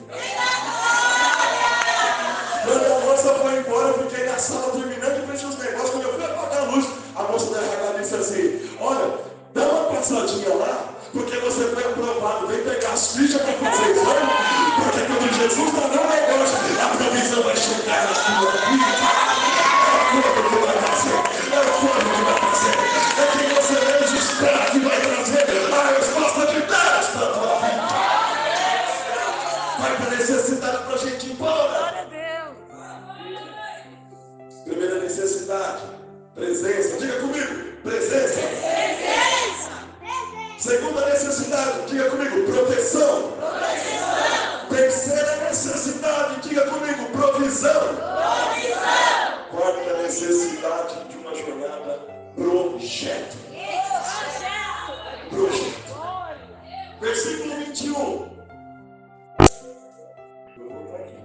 Quando a moça foi embora, eu fiquei na sala terminando de preencher os negócios. Quando eu fui apagar a luz, a moça da RH disse assim, olha, dá uma passadinha lá, porque você foi aprovado. Vem pegar as fichas para fazer exame, porque quando Jesus está no negócio, a provisão vai chegar na sua vida. É quem você menos espera que vai trazer a resposta de Deus para a tua vida. Vai para a necessidade para a gente ir embora. Glória a Deus. Primeira necessidade, presença. Diga comigo, presença. Segunda necessidade, diga comigo, proteção. Terceira necessidade, diga comigo, provisão. Quarta necessidade de uma jornada, projeto. Projeto. Versículo 21. Eu vou estar aqui.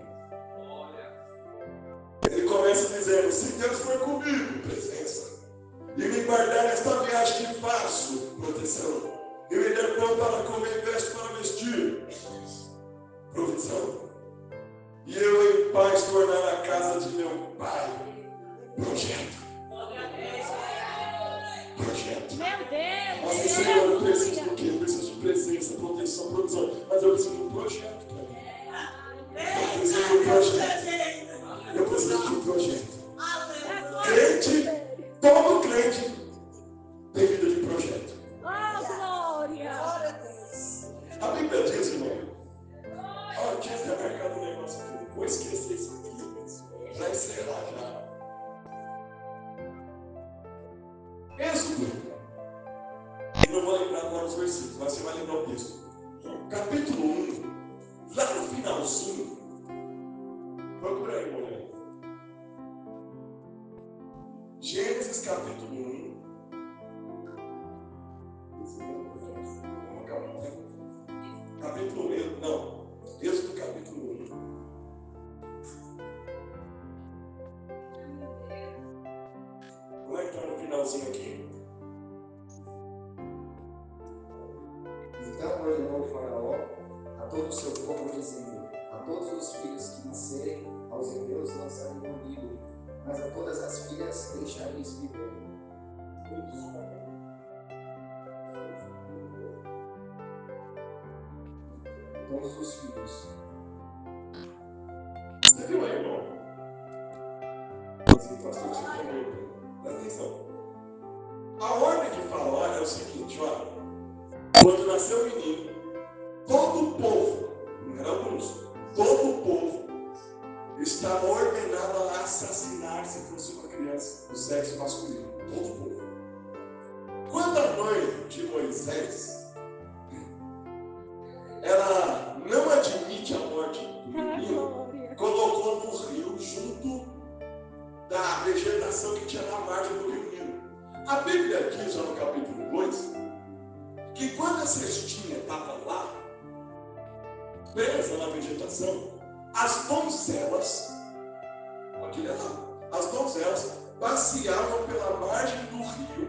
Ele começa dizendo, se Deus for comigo, presença, e me guardar nesta viagem que faço, proteção, e me der pão para comer e veste para vestir, provisão, e eu em paz tornar a casa de meu pai, projeto. Projeto. Meu Deus. Mas Senhor, eu preciso do quê? Eu preciso de presença, proteção, provisão, mas eu preciso de um projeto, cara. Eu preciso de um projeto. Eu preciso de um projeto. Crente, todo crente tem vida de projeto. Glória. A Bíblia diz, irmão, olha, tinha até marcado um negócio aqui, vou esquecer isso aqui, para encerrar já. Êxodo, eu não vou lembrar agora os versículos, mas você vai lembrar o texto. Capítulo 1, lá no finalzinho, procura aí, mulher. Gênesis capítulo 1. Capítulo 1, não. Êxodo capítulo 1. Como é que está no finalzinho aqui? Então ordenou o faraó a todo o seu povo, dizendo, a todos os filhos que nascerem aos hebreus lançarem no Nilo, mas a todas as filhas deixareis viver. Todos os filhos. Você viu aí, irmão? Assim, pastor, você tem. Presta atenção. A ordem de Faraó é o seguinte, olha. Quando nasceu o menino, todo o povo, não era alguns, todo o povo estava ordenado a assassinar se fosse uma criança do sexo masculino. Todo o povo. Quando a mãe de Moisés, ela não admite a morte do menino, colocou no rio junto da vegetação que tinha na margem do rio Nilo. A Bíblia diz, já no capítulo 2, que quando a cestinha estava lá, presa na vegetação, as donzelas, pode ler lá, as donzelas passeavam pela margem do rio.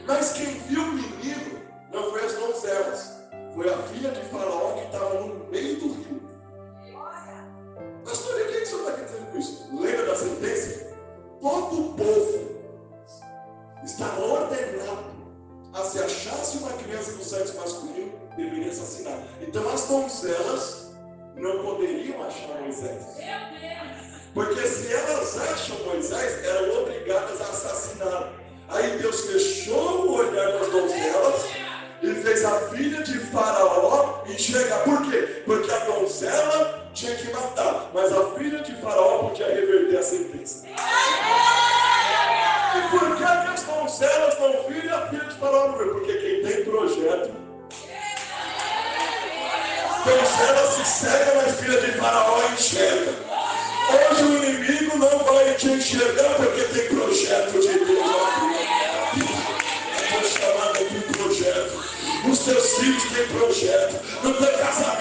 Mas quem viu o menino não foi as donzelas, foi a filha de Faraó que estava no meio do rio. Pastor, o que isso está lembra da sentença? Todo o povo estava ordenado a, se achasse uma criança do sexo masculino, deveria assassinar. Então as donzelas não poderiam achar Moisés. Porque se elas acham Moisés, eram obrigadas a assassinar. Aí Deus fechou o olhar das donzelas e fez a filha de Faraó enxergar. Por quê? Porque a donzela tinha que matar, mas a filha de Faraó podia reverter a sentença. E por que as donzelas não viram e a filha de Faraó não viu? Porque quem tem projeto, donzela se cega, mas filha de Faraó enxerga. Hoje o inimigo não vai te enxergar porque tem projeto de Deus aqui. Foi chamado de projeto. Os teus filhos têm projeto. No teu casamento